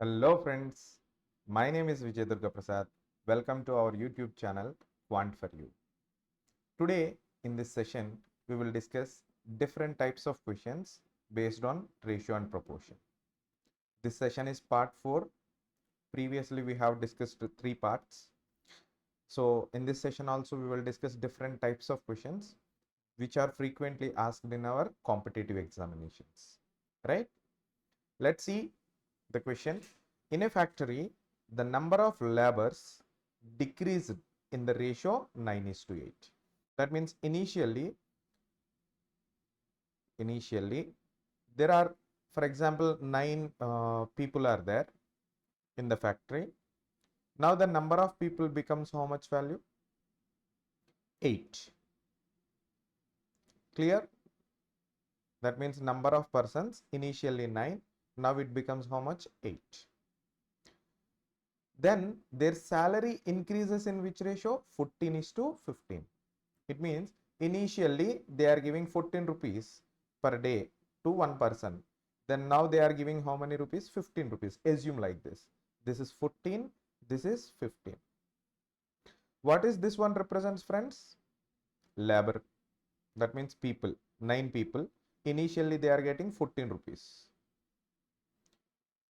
Hello friends, my name is Vijay Durga Prasad. Welcome to our YouTube channel Quant for You. Today in this session we will discuss different types of questions based on ratio and proportion. This session is part 4. Previously we have discussed 3 parts. So in this session also we will discuss different types of questions which are frequently asked in our competitive examinations. Right? Let's see the question. In a factory, the number of laborers decreased in the ratio 9:8. That means initially there are, for example, 9 people are there in the factory. Now the number of people becomes how much value? 8. Clear? That means number of persons initially 9. Now it becomes how much? 8. Then their salary increases in which ratio? 14:15. It means initially they are giving 14 rupees per day to one person. Then now they are giving how many rupees? 15 rupees. Assume like this. This is 14. This is 15. What is this one represents, friends? Labor. That means people. 9 people. Initially they are getting 14 rupees.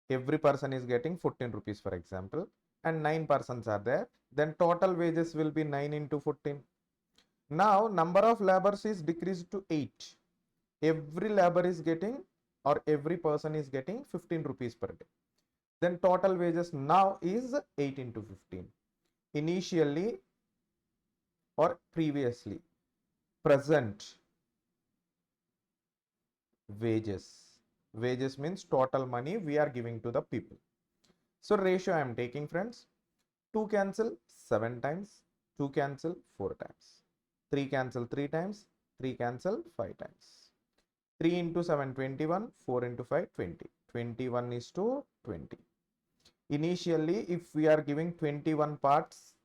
Every person is getting 14 rupees, for example, and 9 persons are there. Then total wages will be 9 into 14. Now number of laborers is decreased to 8. Every labor is getting, or every person is getting 15 rupees per day. Then total wages now is 8 into 15. Initially or previously, present wages. Wages means total money we are giving to the people. So ratio I am taking, friends. 2 cancel 7 times, 2 cancel 4 times, 3 cancel 3 times, 3 cancel 5 times. 3 into 7, 21, 4 into 5, 20. 21 is to 20. Initially, if we are giving 21 parts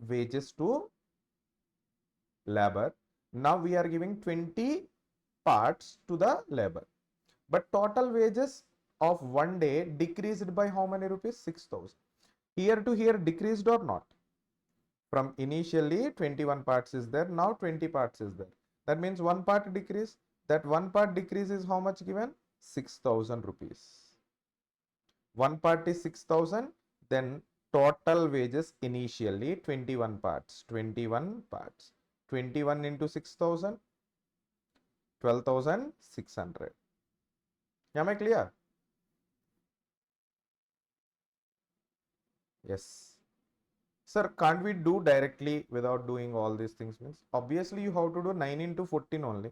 wages to labor, now we are giving 20 parts to the labor. But total wages of one day decreased by how many rupees? 6,000. Here to here decreased or not? From initially 21 parts is there, now 20 parts is there. That means one part decrease. That one part decrease is how much given? 6,000 rupees. One part is 6,000. Then total wages initially 21 parts. 21 parts. 21 into 6,000. 12,600. Am I clear? Yes. Sir, can't we do directly without doing all these things? Means obviously you have to do 9 into 14 only.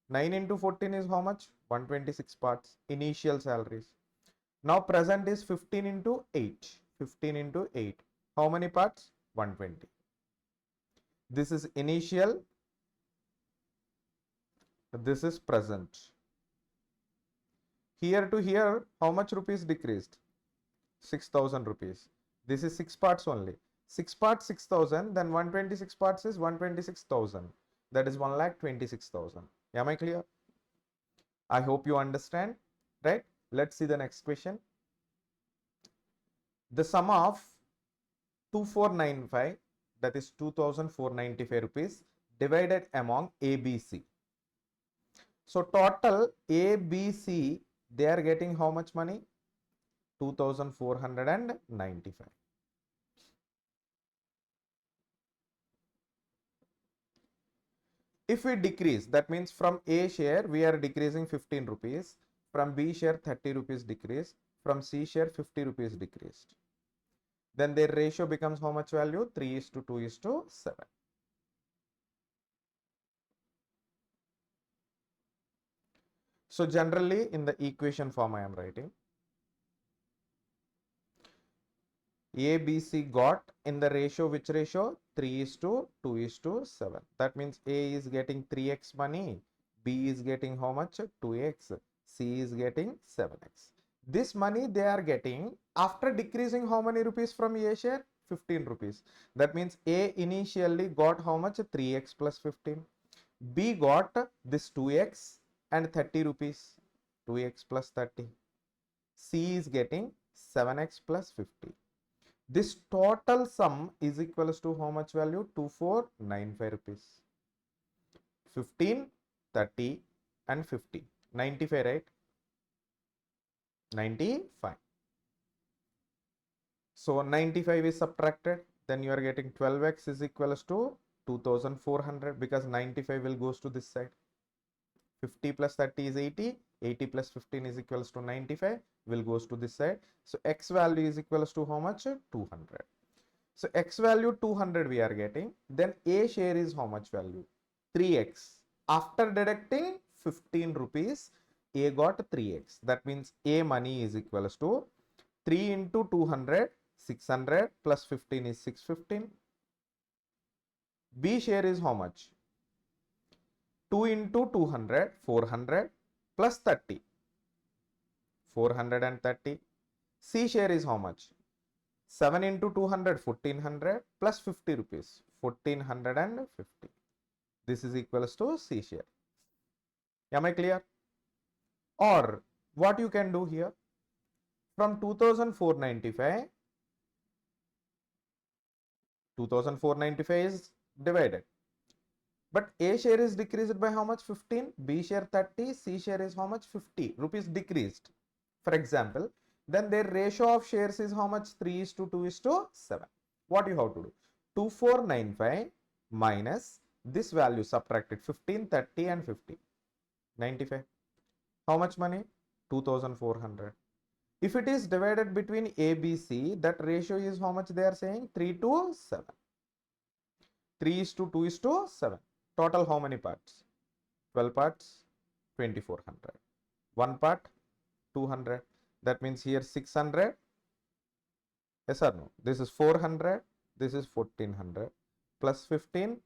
9 into 14 is how much? 126 parts. Initial salaries. Now present is 15 into 8. 15 into 8. How many parts? 120. This is initial. This is present. Here to here, how much rupees decreased? 6,000 rupees. This is 6 parts only. 6 parts 6,000. Then 126 parts is 126,000. That is 1,26,000. Am I clear? I hope you understand. Right? Let's see the next question. The sum of 2495, that is 2,495 rupees, divided among ABC. So total ABC, they are getting how much money? 2,495. If we decrease, that means from A share we are decreasing 15 rupees, from B share 30 rupees decrease, from C share 50 rupees decreased. Then their ratio becomes how much value? 3:2:7. So generally in the equation form I am writing, ABC got in the ratio, which ratio? 3:2:7. That means A is getting 3x money, B is getting how much? 2x, C is getting 7x. This money they are getting after decreasing how many rupees from A share? 15 rupees. That means A initially got how much? 3x plus 15. B got this 2x and 30 rupees. 2x plus 30. C is getting 7x plus 50. This total sum is equals to how much value? 2495 rupees. 15, 30 and 50. 95, right? 95. So 95 is subtracted. Then you are getting 12x is equals to 2400 because 95 will goes to this side. 50 plus 30 is 80. 80 plus 15 is equals to 95 will goes to this side. So x value is equals to how much? 200. So x value 200 we are getting. Then A share is how much value? 3x. After deducting 15 rupees, A got 3x. That means A money is equals to 3 into 200, 600 plus 15 is 615. B share is how much? 2 into 200, 400 plus 30, 430. C share is how much? 7 into 200, 1400 plus 50 rupees, 1450. This is equals to C share. Am I clear? Or what you can do here? From 2495, 2495 is divided. But A share is decreased by how much? 15. B share 30. C share is how much? 50 rupees decreased. For example, then their ratio of shares is how much? 3 is to 2 is to 7. What you have to do? 2495 minus this value subtracted 15, 30 and 50. 95. How much money? 2400. If it is divided between A, B, C, that ratio is how much they are saying? 3 to 7. 3 is to 2 is to 7. Total how many parts? 12 parts, 2400. One part, 200. That means here 600. Yes or no? This is 400. This is 1400. Plus 15,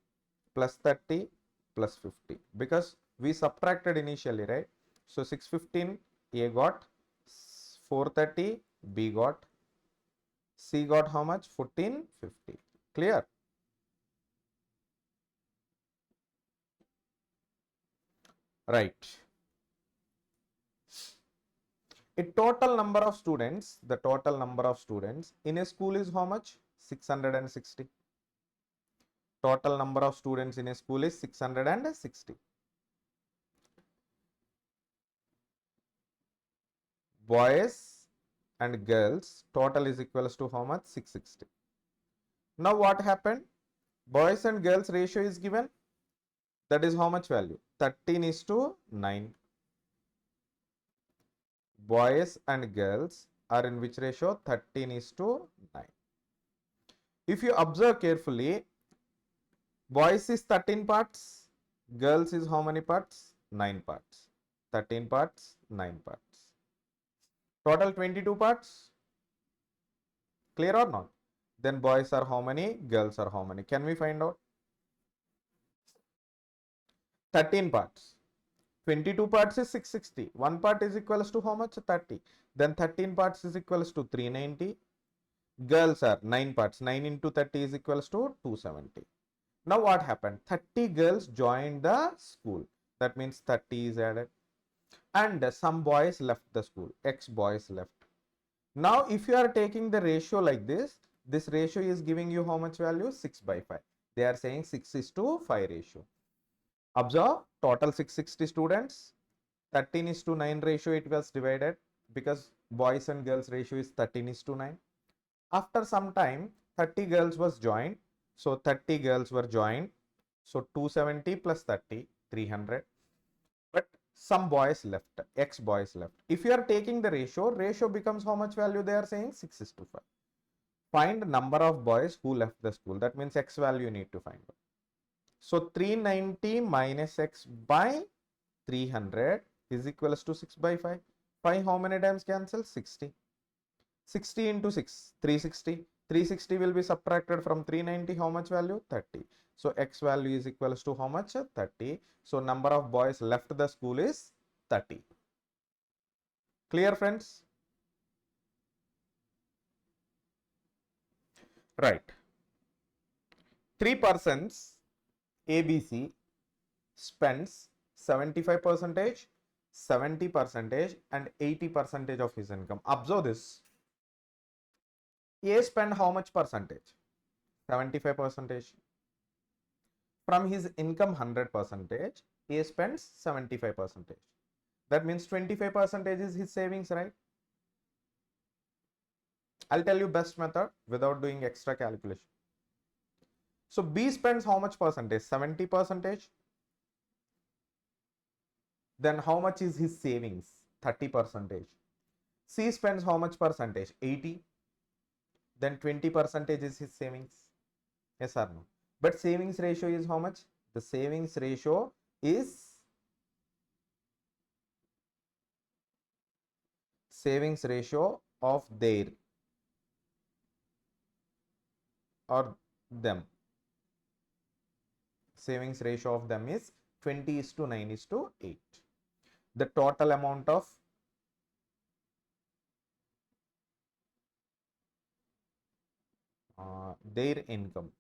plus 30, plus 50. Because we subtracted initially, right? So 615, A got, 430, B got, C got how much? 1450. Clear? Right. The total number of students in a school is how much? 660. Total number of students in a school is 660. Boys and girls total is equals to how much? 660. Now what happened? Boys and girls ratio is given. That is how much value? 13 is to 9. Boys and girls are in which ratio? 13 is to 9. If you observe carefully, boys is 13 parts, girls is how many parts? 9 parts. 13 parts, 9 parts. Total 22 parts. Clear or not? Then boys are how many? Girls are how many? Can we find out? 13 parts. 22 parts is 660. One part is equals to how much? 30. Then 13 parts is equals to 390. Girls are 9 parts. 9 into 30 is equals to 270. Now what happened? 30 girls joined the school. That means 30 is added. And some boys left the school. X boys left. Now if you are taking the ratio like this ratio is giving you how much value? 6 by 5. They are saying 6 is to 5 ratio. Observe, total 660 students, 13 is to 9 ratio it was divided because boys and girls ratio is 13 is to 9. After some time, 30 girls was joined. So 30 girls were joined. So 270 plus 30, 300. But some boys left, X boys left. If you are taking the ratio becomes how much value they are saying? 6 is to 5. Find number of boys who left the school. That means X value you need to find out. So 390 minus X by 300 is equals to 6 by 5. 5 how many times cancel? 60. 60 into 6, 360. 360 will be subtracted from 390. How much value? 30. So X value is equals to how much? 30. So number of boys left the school is 30. Clear, friends? Right. 3 persons ABC spends 75%, 70% and 80% of his income. Observe this. A spend how much percentage? 75 percentage. From his income 100 percentage, A spends 75 percentage. That means 25 percentage is his savings, right? I'll tell you best method without doing extra calculation. So B spends how much percentage? 70 percentage. Then how much is his savings? 30 percentage. C spends how much percentage? 80. Then 20 percentage is his savings. Yes or no? But savings ratio is how much? The savings ratio is of their or them. Savings ratio of them is 20:9:8. The total amount of their income,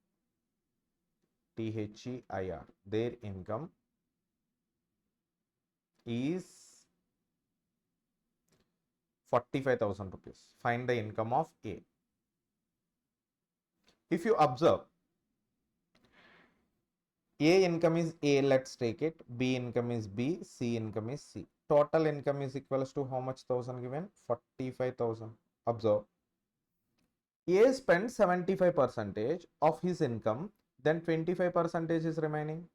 THEIR, their income is 45,000 rupees. Find the income of A. If you observe, A income is A, let's take it. B income is B, C income is C. Total income is equals to how much thousand given? 45,000. Observe. A spends 75 percentage of his income, then 25 percentage is remaining.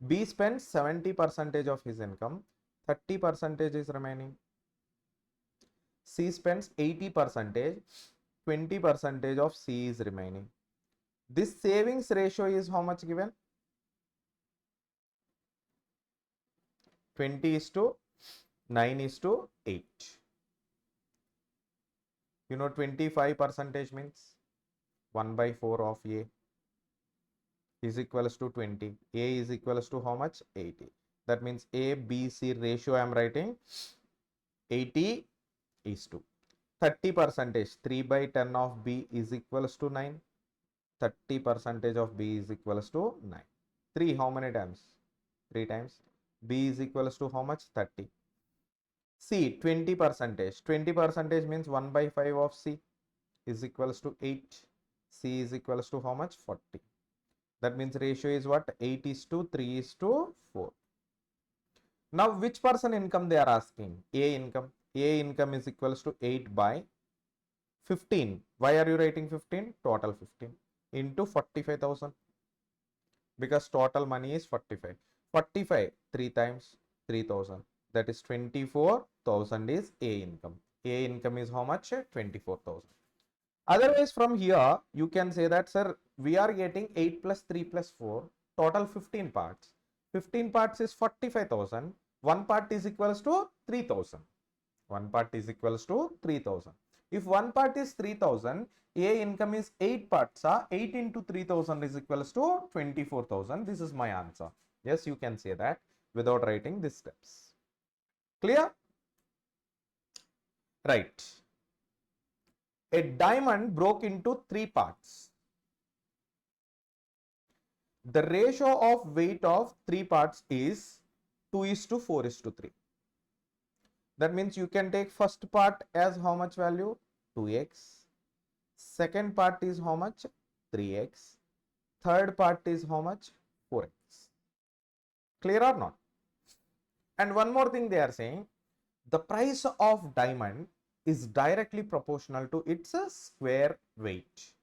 B spends 70 percentage of his income, 30 percentage is remaining. C spends 80 percentage, 20 percentage of C is remaining. This savings ratio is how much given? 20:9:8. You know 25 percentage means 1/4 of A is equals to 20. A is equals to how much? 80. That means A, B, C ratio I am writing 80:30 percentage. 3/10 of B is equals to 9. 30 percentage of B is equals to 9. 3 how many times? 3 times. B is equals to how much? 30. C 20 percentage. 20 percentage means 1/5 of C is equals to 8. C is equals to how much? 40. That means ratio is what? 8:3:4. Now which person income they are asking? A income. A income is equals to 8/15. Why are you writing 15? Total 15 into 45,000. Because total money is 45. 45 3 times 3,000. That is 24,000 is A income. A income is how much? 24,000. Otherwise, from here, you can say that, sir, we are getting 8 plus 3 plus 4, total 15 parts. 15 parts is 45,000. One part is equals to 3,000. One part is equals to 3,000. If one part is 3,000, A income is 8 parts. 8 into 3,000 is equals to 24,000. This is my answer. Yes, you can say that without writing these steps. Clear? Right. A diamond broke into 3 parts. The ratio of weight of 3 parts is 2:4:3. That means you can take first part as how much value? 2x. Second part is how much? 3x. Third part is how much? 4x. Clear or not? And one more thing they are saying, the price of diamond is directly proportional to its square weight.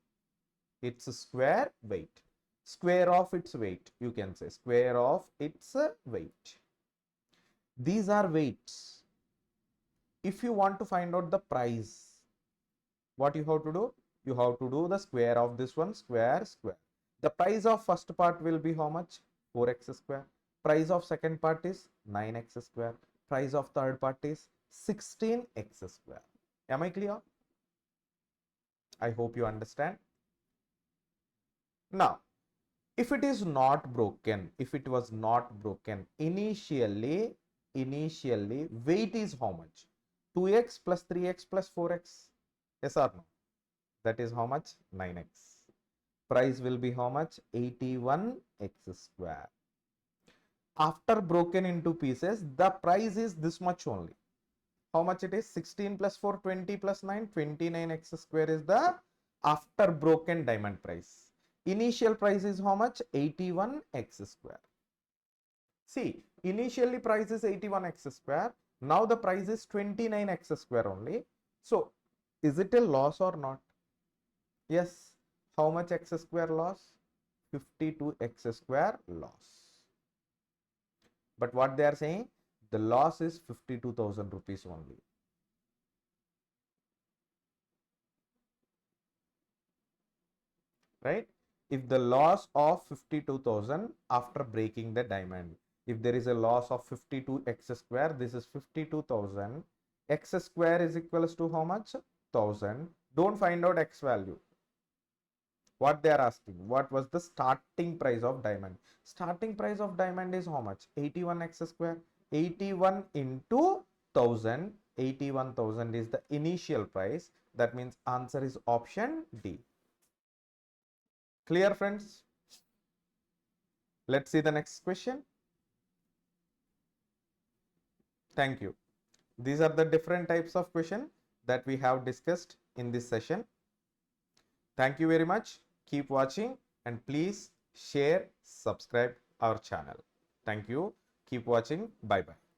Its square weight. Square of its weight, you can say. Square of its weight. These are weights. If you want to find out the price, what you have to do? You have to do the square of this one, square. The price of first part will be how much? 4x square. Price of second part is 9x square. Price of third part is 16x square. Am I clear? I hope you understand. Now, if it is not broken, if it was not broken, initially weight is how much? 2x plus 3x plus 4x. Yes or no? That is how much? 9x. Price will be how much? 81x square. After broken into pieces, the price is this much only. How much it is? 16 plus 4, 20 plus 9, 29x square is the after broken diamond price. Initial price is how much? 81x square. See, initially price is 81x square. Now the price is 29x square only. So, is it a loss or not? Yes. How much x square loss? 52x square loss. But what they are saying? The loss is 52,000 rupees only. Right? If the loss of 52,000 after breaking the diamond, if there is a loss of 52x square, this is 52,000. X square is equals to how much? 1000. Don't find out x value. What they are asking, what was the starting price of diamond? Starting price of diamond is how much? 81x square. 81 into 1000. 81,000 is the initial price. That means answer is option D. Clear, friends? Let's see the next question. Thank you. These are the different types of question that we have discussed in this session. Thank you very much. Keep watching and please share, subscribe our channel. Thank you. Keep watching. Bye bye.